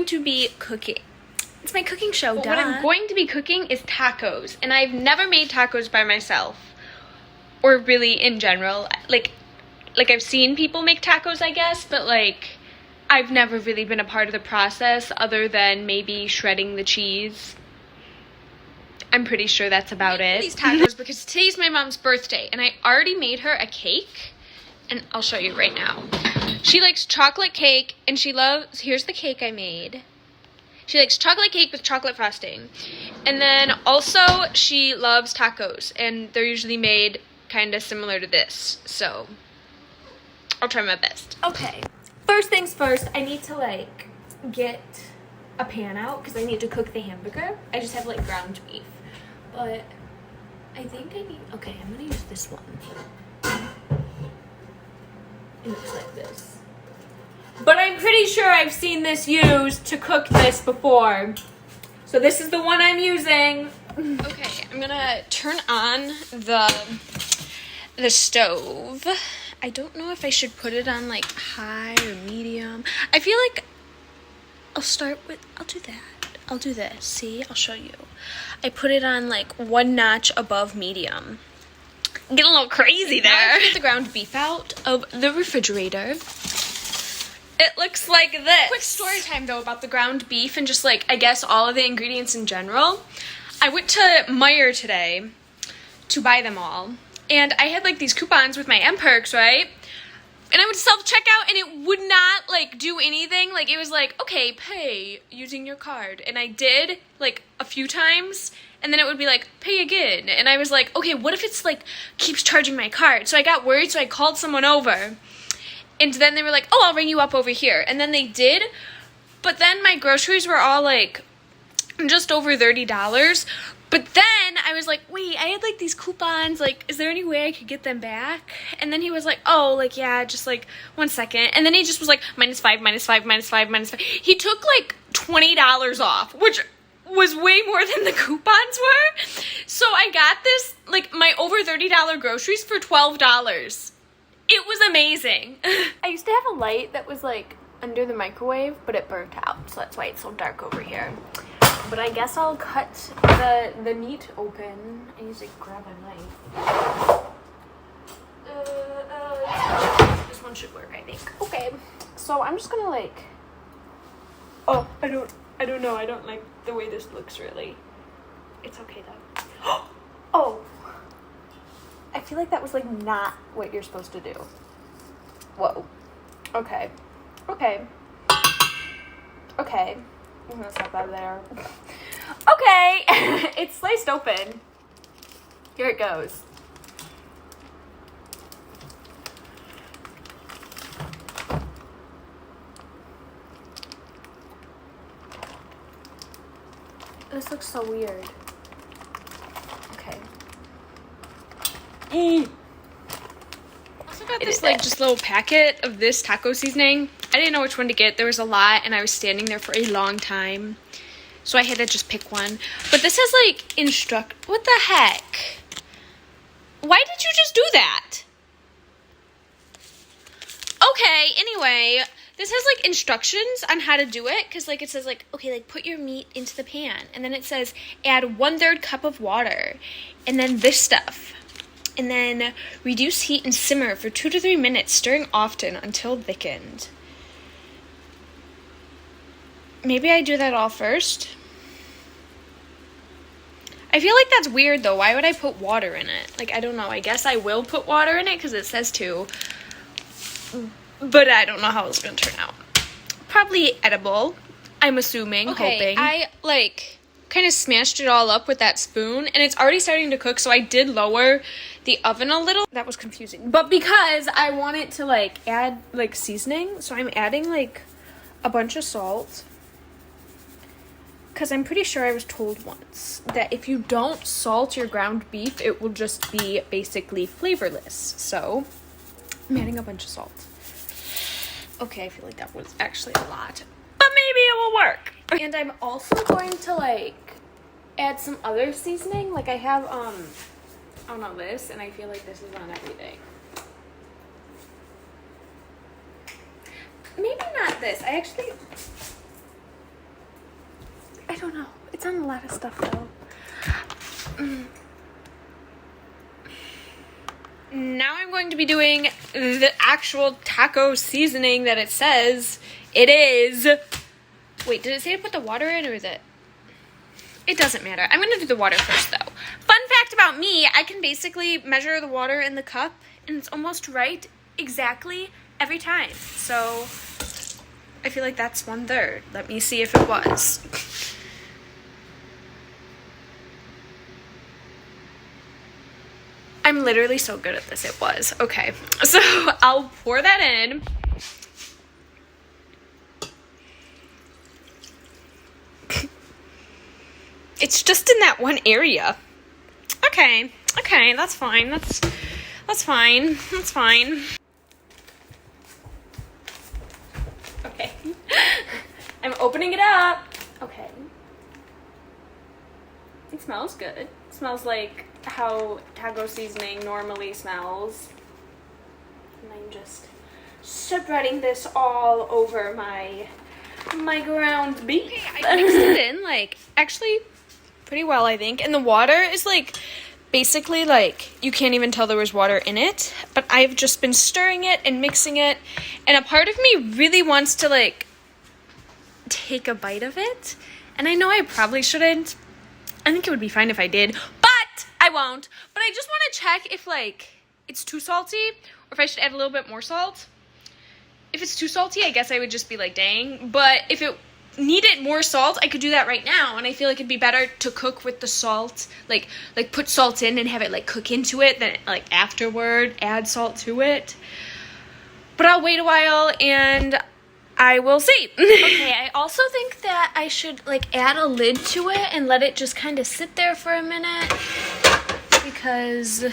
going to be cooking. It's my cooking show, But what I'm going to be cooking is tacos. And I've never made tacos by myself. Or really in general. Like I've seen people make tacos, I guess. But like, I've never really been a part of the process other than maybe shredding the cheese. I'm pretty sure that's about it. These tacos because today's my mom's birthday. And I already made her a cake. And I'll show you right now. She likes chocolate cake. And she loves... Here's the cake I made. She likes chocolate cake with chocolate frosting. And then also she loves tacos. And they're usually made kind of similar to this. So I'll try my best. Okay. First things first, I need to like get a pan out because I need to cook the hamburger. I just have like ground beef. But I think I need... Okay, I'm going to use this one. It looks like this. But I'm pretty sure I've seen this used to cook this before. So this is the one I'm using. Okay, I'm gonna turn on the stove. I don't know if I should put it on like high or medium. I feel like I'll do that. I'll do this. See, I'll show you. I put it on like one notch above medium. Get a little crazy there. Now I get the ground beef out of the refrigerator. It looks like this. Quick story time though about the ground beef and just like, I guess all of the ingredients in general. I went to Meijer today to buy them all. And I had like these coupons with my M-Perks, right? And I went to self-checkout and it would not like do anything. Like it was like, okay, pay using your card. And I did like a few times. And then it would be like, pay again. And I was like, okay, what if it's like, keeps charging my card? So I got worried, so I called someone over. And then they were like, oh, I'll ring you up over here. And then they did. But then my groceries were all like, just over $30. But then I was like, wait, I had like these coupons. Like, is there any way I could get them back? And then he was like, oh, like, yeah, just like 1 second. And then he just was like, -5, -5, -5, -5. He took like $20 off, which was way more than the coupons were. So I got this, like, my over $30 groceries for $12. It was amazing. I used to have a light that was like under the microwave, but it burnt out. So that's why it's so dark over here. But I guess I'll cut the meat open. I usually grab a knife. This one should work, I think. Okay, so I'm just gonna like... Oh, I don't know. I don't like the way this looks really. It's okay though. Oh! I feel like that was like not what you're supposed to do. Whoa. Okay. Okay. Okay. I'm gonna stop that there. Okay! It's sliced open. Here it goes. This looks so weird. Okay. I also got this like just little packet of this taco seasoning. I didn't know which one to get. There was a lot and I was standing there for a long time. So I had to just pick one. But this has like what the heck? Why did you just do that? Okay, anyway, this has like instructions on how to do it. Because like it says like, okay, like put your meat into the pan. And then it says add 1/3 cup of water. And then this stuff. And then reduce heat and simmer for 2 to 3 minutes, stirring often until thickened. Maybe I do that all first. I feel like that's weird though. Why would I put water in it? Like, I don't know. I guess I will put water in it because it says to. But I don't know how it's going to turn out. Probably edible, I'm assuming, hoping. I like kind of smashed it all up with that spoon and it's already starting to cook, so I did lower the oven a little. That was confusing. But because I want it to like add like seasoning, so I'm adding like a bunch of salt. Because I'm pretty sure I was told once that if you don't salt your ground beef, it will just be basically flavorless. So I'm adding a bunch of salt. Okay, I feel like that was actually a lot, but maybe it will work. And I'm also going to like add some other seasoning. Like I have I don't know, this, and I feel like this is on everything. Maybe not this. I don't know. It's on a lot of stuff though. Now I'm going to be doing the actual taco seasoning that it says it is. Wait, did it say to put the water in or is it? It doesn't matter. I'm going to do the water first though. Fun fact about me, I can basically measure the water in the cup and it's almost right exactly every time. So I feel like that's 1/3. Let me see if it was. I'm literally so good at this. It was. Okay. So I'll pour that in. It's just in that one area. Okay. Okay, that's fine. That's fine. That's fine. Okay. I'm opening it up. Okay. It smells good. It smells like how taco seasoning normally smells. And I'm just spreading this all over my ground beef. Okay, I mixed it in like actually pretty well, I think. And the water is like basically like you can't even tell there was water in it, but I've just been stirring it and mixing it, and a part of me really wants to like take a bite of it, and I know I probably shouldn't. I think it would be fine if I did, but I won't. But I just want to check if like it's too salty or if I should add a little bit more salt. If it's too salty, I guess I would just be like, dang. But if it needed more salt, I could do that right now, and I feel like it'd be better to cook with the salt, like put salt in and have it like cook into it, then like afterward add salt to it. But I'll wait a while and I will see. Okay, I also think that I should like add a lid to it and let it just kind of sit there for a minute, because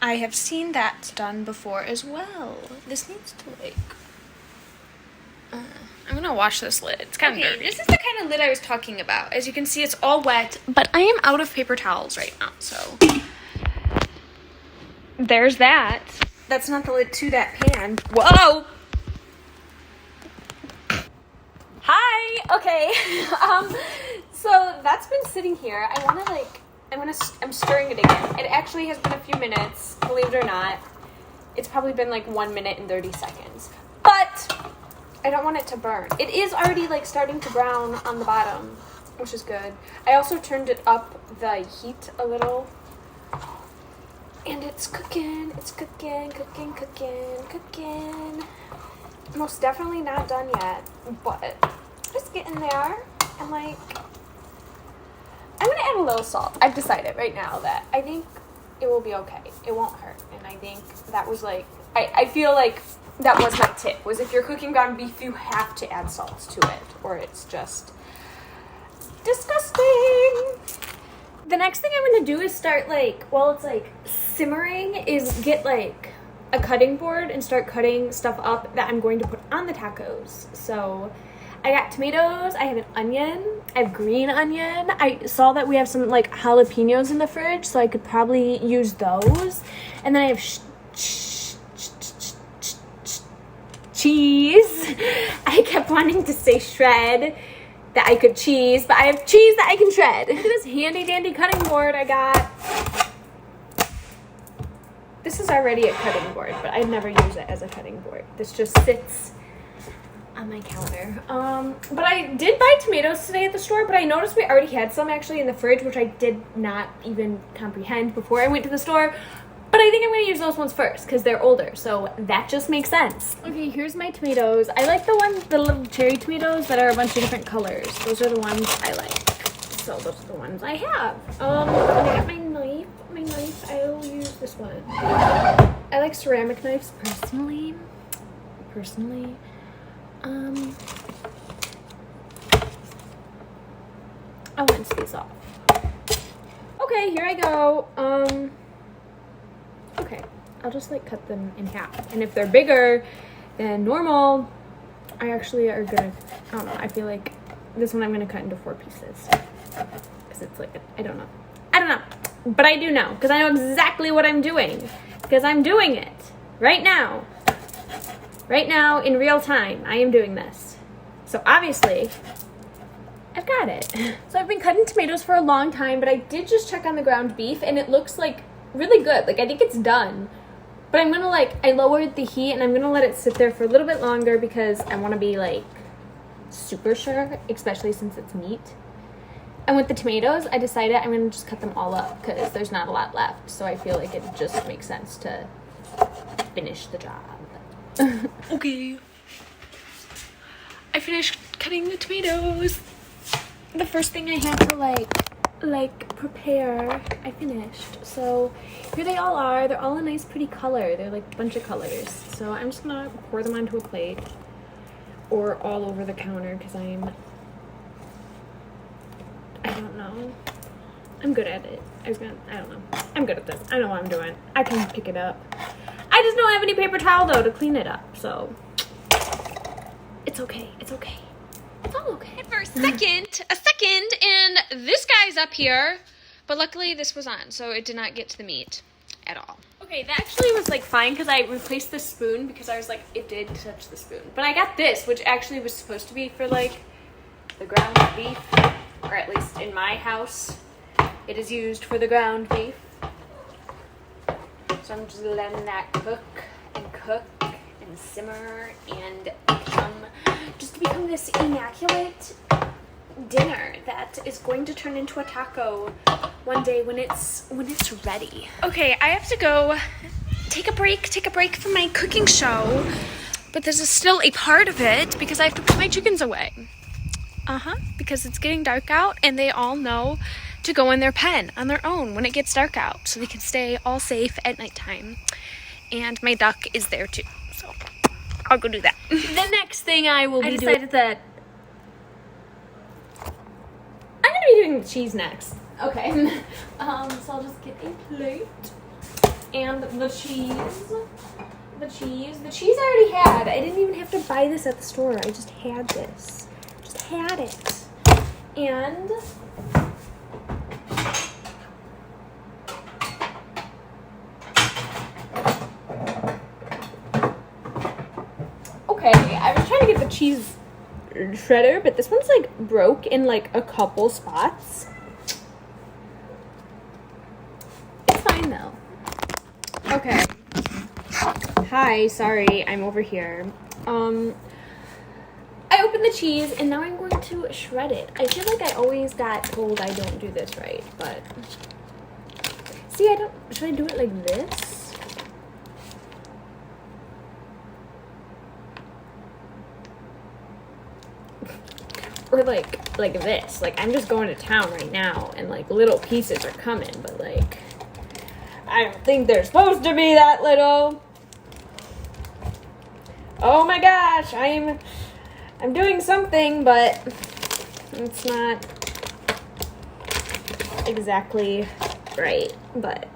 I have seen that done before as well. This needs to like I'm gonna wash this lid. It's kind of dirty. This is the kind of lid I was talking about. As you can see, it's all wet, but I am out of paper towels right now, so there's that. That's not the lid to that pan. Whoa! Hi! Okay. So that's been sitting here. I'm stirring it again. It actually has been a few minutes, believe it or not. It's probably been like 1 minute and 30 seconds. But I don't want it to burn. It is already like starting to brown on the bottom, which is good. I also turned it up the heat a little. And it's cooking. It's cooking. Most definitely not done yet, but just getting there. And like, I'm gonna add a little salt. I've decided right now that I think it will be okay. It won't hurt. And I think that was like, I feel like that was my tip, was if you're cooking ground beef, you have to add salt to it, or it's just disgusting. The next thing I'm gonna do is start like, while it's like simmering, is get like a cutting board and start cutting stuff up that I'm going to put on the tacos. So I got tomatoes, I have an onion, I have green onion. I saw that we have some like jalapenos in the fridge, so I could probably use those. And then I have cheese. I kept wanting to say shred, that I could cheese, but I have cheese that I can shred. Look at this handy dandy cutting board I got. This is already a cutting board, but I'd never use it as a cutting board. This just sits on my counter. But I did buy tomatoes today at the store, but I noticed we already had some actually in the fridge, which I did not even comprehend before I went to the store. But I think I'm going to use those ones first because they're older, so that just makes sense. Okay, here's my tomatoes. I like the little cherry tomatoes that are a bunch of different colors. Those are the ones I like. So those are the ones I have. And I got my knife. I will use this one. I like ceramic knives personally. I'll rinse these off. Okay, here I go. Okay, I'll just like cut them in half. And if they're bigger than normal, I actually are gonna, I don't know, I feel like this one I'm gonna cut into 4 pieces. Because it's like, I don't know. But I do know, because I know exactly what I'm doing. Because I'm doing it right now. Right now, in real time, I am doing this. So obviously, I've got it. So I've been cutting tomatoes for a long time, but I did just check on the ground beef, and it looks like really good. Like, I think it's done. But I'm gonna, like, I lowered the heat, and I'm gonna let it sit there for a little bit longer because I want to be, like, super sure, especially since it's meat. And with the tomatoes, I decided I'm gonna just cut them all up because there's not a lot left. So I feel like it just makes sense to finish the job. Okay. I finished cutting the tomatoes. The first thing I had to like prepare, I finished. So here they all are. They're all a nice pretty color. They're like a bunch of colors. So I'm just gonna pour them onto a plate or all over the counter because I don't know. I'm good at it. I don't know. I'm good at this. I know what I'm doing. I can pick it up. I just don't have any paper towel though to clean it up. So it's okay. It's okay. It's all okay. For a second, and this guy's up here, but luckily this was on, so it did not get to the meat at all. Okay, that actually was like fine because I replaced the spoon because I was like, it did touch the spoon. But I got this, which actually was supposed to be for like the ground beef, or at least in my house, it is used for the ground beef. So I'm just letting that cook and simmer and become this immaculate dinner that is going to turn into a taco one day when it's ready. Okay, I have to go take a break from my cooking show, but this is still a part of it because I have to put my chickens away. Because it's getting dark out and they all know to go in their pen on their own when it gets dark out so they can stay all safe at nighttime. And my duck is there too, so I'll go do that. The next thing I decided that I'm gonna be doing the cheese next. Okay. So I'll just get a plate and the cheese. The cheese I already had. I didn't even have to buy this at the store. I just had this. Just had it. And okay, I was trying to get the cheese shredder, but this one's like broke in like a couple spots. It's fine though. Okay. Hi, sorry, I'm over here. I opened the cheese and now I'm going to shred it. I feel like I always got told I don't do this right, but see, should I do it like this? Or like this. Like, I'm just going to town right now and like little pieces are coming, but like I don't think they're supposed to be that little. Oh my gosh, I'm doing something, but it's not exactly right, but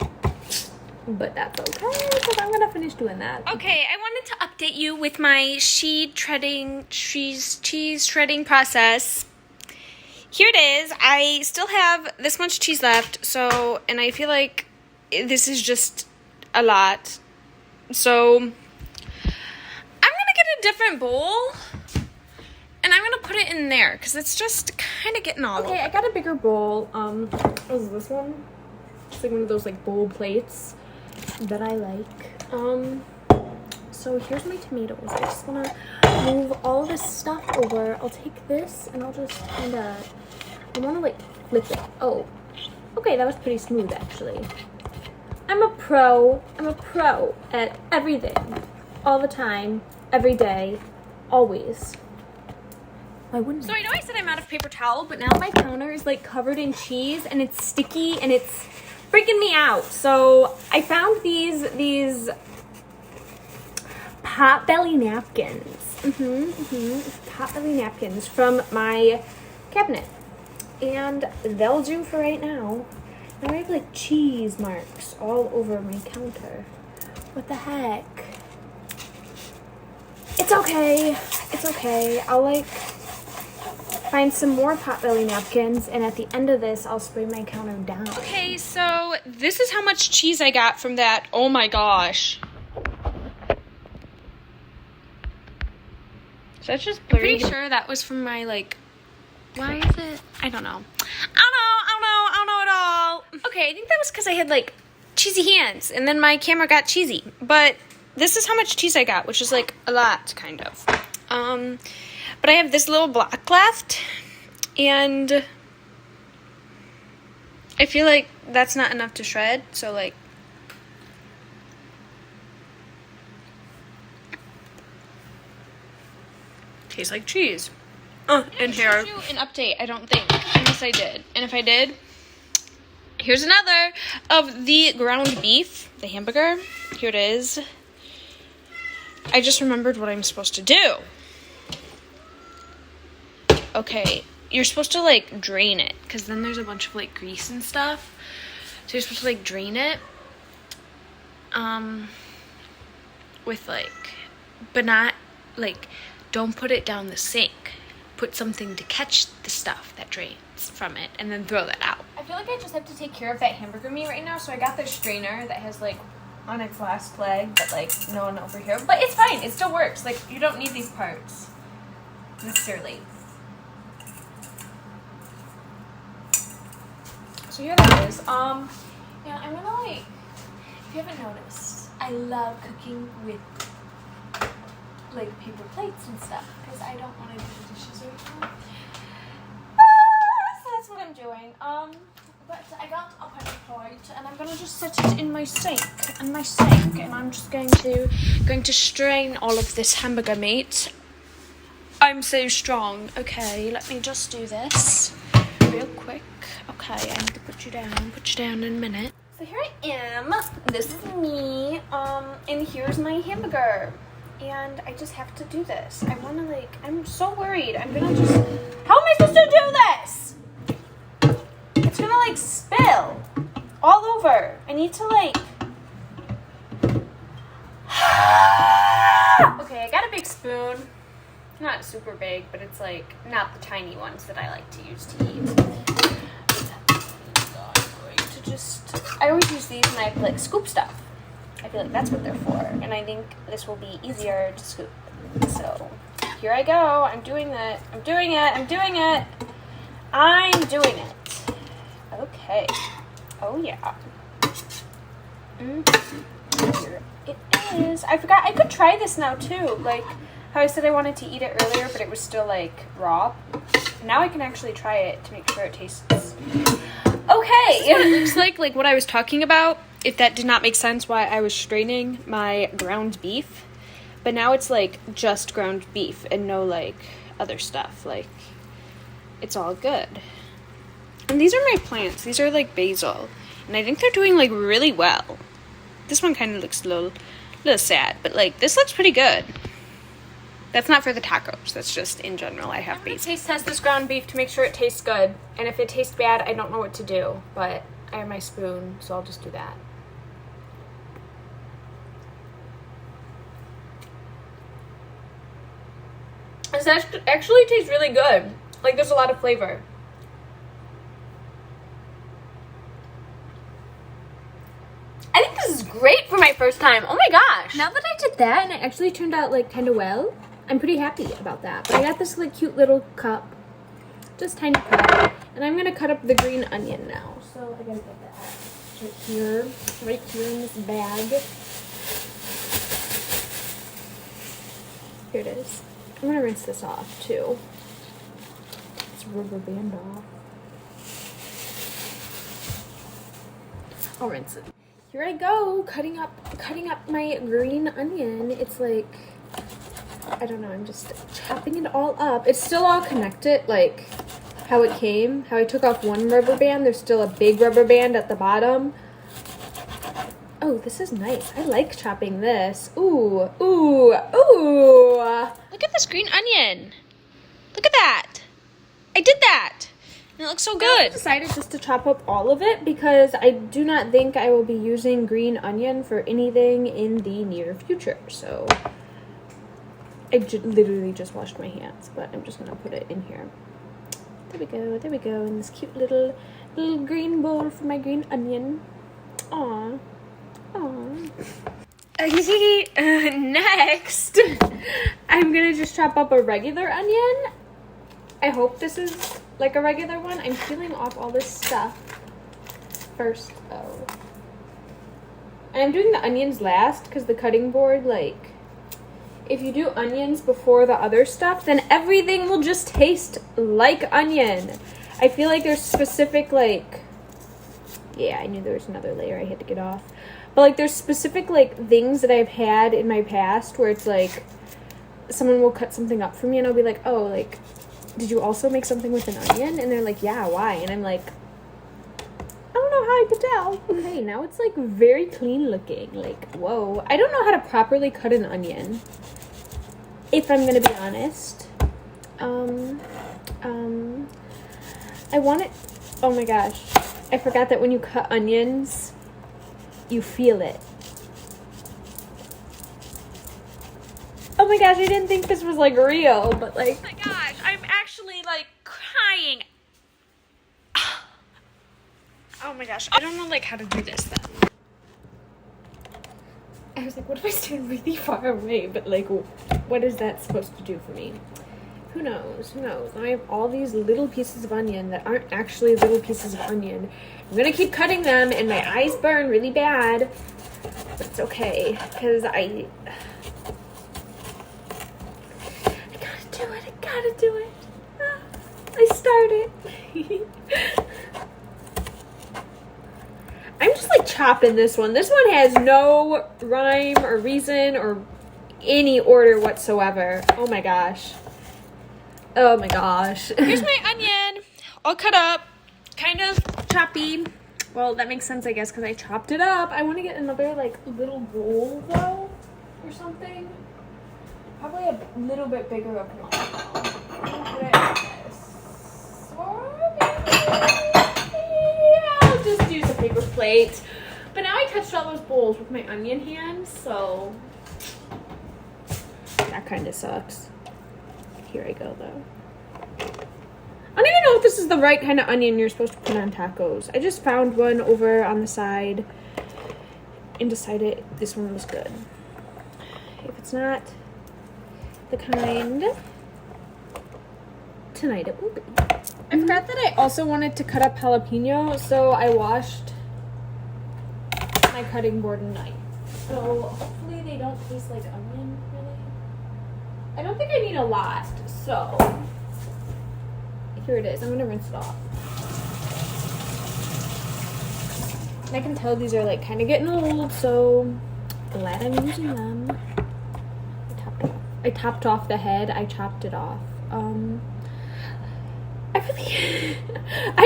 that's okay, because I'm gonna finish doing that. Okay, I wanted to update you with my cheese shredding process. Here it is. I still have this much cheese left, and I feel like this is just a lot. So I'm gonna get a different bowl, and I'm gonna put it in there because it's just kind of getting all over. Okay, I got a bigger bowl. What is this one? It's like one of those like bowl plates that I like. So here's my tomatoes. I just want to move all this stuff over. I'll take this and I'll just kind of, I want to like flip it. Oh, okay, that was pretty smooth actually. I'm a pro at everything. All the time, every day, always. Why wouldn't I? So I know I said I'm out of paper towel, but now Now my counter is like covered in cheese and it's sticky and it's freaking me out. So I found these potbelly napkins. Potbelly napkins from my cabinet. And they'll do for right now. Now I have like cheese marks all over my counter. What the heck? It's okay. It's okay. I'll like find some more potbelly napkins, and at the end of this, I'll spray my counter down. okay, so this is how much cheese I got from that. Oh my gosh. So that's just blurry. I'm pretty sure that was from my like Why is it? I don't know. I don't know at all. Okay, I think that was because I had like cheesy hands and then my camera got cheesy. But this is how much cheese I got, which is like a lot, kind of. But I have this little block left and I feel like that's not enough to shred, so like tastes like cheese. And here. I didn't show you an update, I don't think, unless I did. And if I did, here's another of the ground beef, the hamburger. Here it is. I just remembered what I'm supposed to do. Okay, you're supposed to like drain it, because then there's a bunch of like grease and stuff. So you're supposed to like drain it. With like, but not like, don't put it down the sink. Put something to catch the stuff that drains from it and then throw that out. I feel like I just have to take care of that hamburger meat right now, so I got this strainer that has like on its last leg, but like no one over here. But it's fine, it still works. Like you don't need these parts necessarily. So here that is. Yeah, I'm gonna like, if you haven't noticed, I love cooking with like paper plates and stuff because I don't want to do the dishes right now. So that's what I'm doing. But I got a paper plate and I'm gonna just set it in my sink, and I'm just going to strain all of this hamburger meat. I'm so strong. Okay, let me just do this real quick. Okay, I need to put you down in a minute. So here I am. This is me. And here's my hamburger. And I just have to do this. I want to like, I'm so worried. I'm gonna just, how am I supposed to do this? It's gonna like spill all over. I need to like, okay, I got a big spoon. Not super big, but it's like not the tiny ones that I like to use to eat. So I'm going to just, I always use these when I like scoop stuff. I feel like that's what they're for, and I think this will be easier to scoop. So here I go. I'm doing it. Okay. Oh yeah. Here it is. I forgot I could try this now too. Like how I said I wanted to eat it earlier, but it was still like raw. Now I can actually try it to make sure it tastes okay. It looks like what I was talking about. If that did not make sense, why I was straining my ground beef. But now it's like just ground beef and no like other stuff. Like it's all good. And these are my plants. These are like basil. And I think they're doing like really well. This one kind of looks a little sad, but like this looks pretty good. That's not for the tacos. That's just in general. I have basil. Taste test this ground beef to make sure it tastes good. And if it tastes bad, I don't know what to do. But I have my spoon, so I'll just do that. This actually tastes really good. Like there's a lot of flavor. I think this is great for my first time. Oh my gosh. Now that I did that and it actually turned out like kind of well, I'm pretty happy about that. But I got this like cute little cup. Just tiny cup. And I'm going to cut up the green onion now. So I gotta get that right here in this bag. Here it is. I'm gonna rinse this off too. This rubber band off. I'll rinse it. Here I go, cutting up my green onion. It's like, I don't know, I'm just chopping it all up. It's still all connected, like how it came. How I took off one rubber band, there's still a big rubber band at the bottom. Oh, this is nice. I like chopping this. Ooh, ooh, ooh. Look at this green onion. Look at that. I did that. And it looks so good. I decided just to chop up all of it because I do not think I will be using green onion for anything in the near future. So I literally just washed my hands, but I'm just going to put it in here. There we go. In this cute little green bowl for my green onion. Aww. Next, I'm gonna just chop up a regular onion. I hope this is like a regular one. I'm peeling off all this stuff first, though. And I'm doing the onions last because the cutting board, like, if you do onions before the other stuff, then everything will just taste like onion. I feel like there's specific, like, yeah, I knew there was another layer I had to get off. But, like, there's specific, like, things that I've had in my past where it's, like, someone will cut something up for me and I'll be like, oh, like, did you also make something with an onion? And they're like, yeah, why? And I'm like, I don't know how I could tell. Okay, now it's, like, very clean looking. Like, whoa. I don't know how to properly cut an onion, if I'm gonna be honest. I want it, oh my gosh. I forgot that when you cut onions, you feel it. Oh my gosh, I didn't think this was, like, real, but, like... Oh my gosh, I'm actually, like, crying. Oh my gosh, I don't know, like, how to do this, then. I was like, what if I stand really far away? But, like, what is that supposed to do for me? Who knows? Who knows? I have all these little pieces of onion that aren't actually little pieces of onion. I'm gonna keep cutting them, and my eyes burn really bad. But it's okay, because I gotta do it. I started. I'm just, like, chopping this one. This one has no rhyme or reason or any order whatsoever. Oh my gosh. Oh my gosh. Here's my onion, all cut up, kind of choppy. Well, that makes sense, I guess, because I chopped it up. I want to get another, like, little bowl, though, or something. Probably a little bit bigger of one. Put it in this. Or maybe I'll just use a paper plate. But now I touched all those bowls with my onion hands, so that kind of sucks. Here I go, though. I don't even know if this is the right kind of onion you're supposed to put on tacos. I just found one over on the side and decided this one was good. If it's not the kind, tonight it will be. I forgot that I also wanted to cut up jalapeno, so I washed my cutting board and knife. So hopefully they don't taste like onion, really. I don't think I need a lot, so here it is. I'm gonna rinse it off. I can tell these are, like, kind of getting old, so glad I'm using them. I topped off the head. I chopped it off. I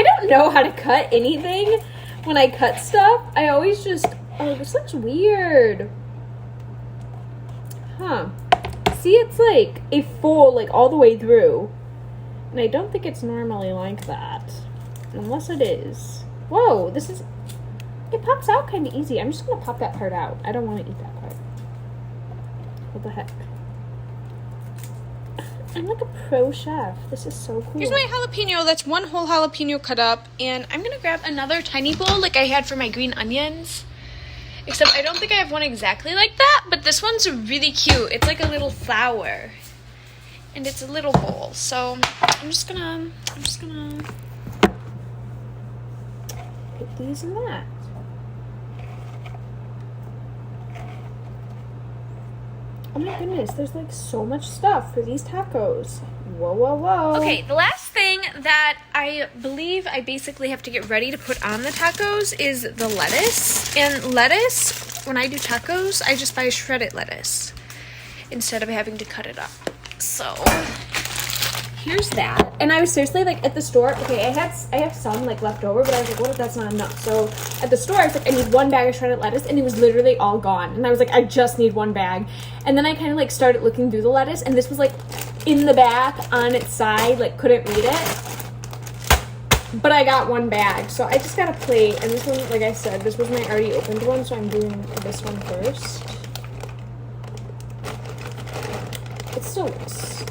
don't know how to cut anything when I cut stuff. I always just, oh, this looks weird. Huh. See, it's like a full, like, all the way through. And I don't think it's normally like that. Unless it is. Whoa, this is, it pops out kind of easy. I'm just going to pop that part out. I don't want to eat that part. What the heck? I'm like a pro chef. This is so cool. Here's my jalapeno. That's one whole jalapeno cut up. And I'm going to grab another tiny bowl like I had for my green onions. Except I don't think I have one exactly like that. But this one's really cute. It's like a little flower. And it's a little bowl. So I'm just gonna put these in that. Oh my goodness, there's, like, so much stuff for these tacos. Whoa, whoa, whoa. Okay, the last thing that I believe I basically have to get ready to put on the tacos is the lettuce. And lettuce, when I do tacos, I just buy shredded lettuce instead of having to cut it up. So here's that. And I was seriously, like, at the store, okay, I have some, like, left over, but I was like, what if that's not enough? So at the store, I was like, I need one bag of shredded lettuce, and it was literally all gone. And I was like, I just need one bag. And then I kind of, like, started looking through the lettuce, and this was, like, in the back on its side, like, couldn't read it. But I got one bag, so I just got a plate. And this one, like I said, this was my already opened one, so I'm doing this one first. It still looks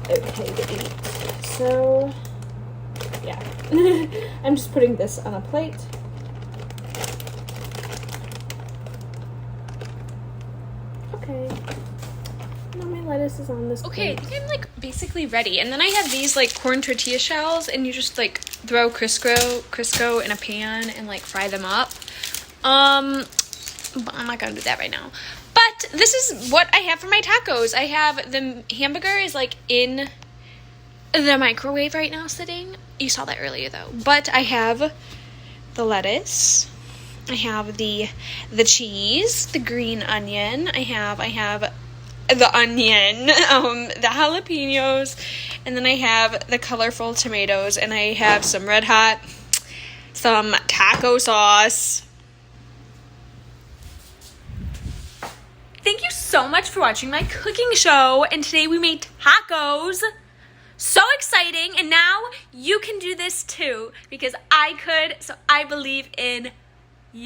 okay to eat. So, yeah. I'm just putting this on a plate. Okay. Now my lettuce is on this plate. Okay, I think I'm, like, basically ready. And then I have these like corn tortilla shells, and you just like throw Crisco in a pan and like fry them up. But I'm not gonna do that right now. But this is what I have for my tacos. I have the hamburger is like in the microwave right now sitting. You saw that earlier though. But I have the lettuce. I have the cheese, the green onion. I have the onion, the jalapenos, and then I have the colorful tomatoes, and I have some Red Hot, some taco sauce. Thank you so much for watching my cooking show, and today we made tacos. So exciting, and now you can do this too, because I could, so I believe in you.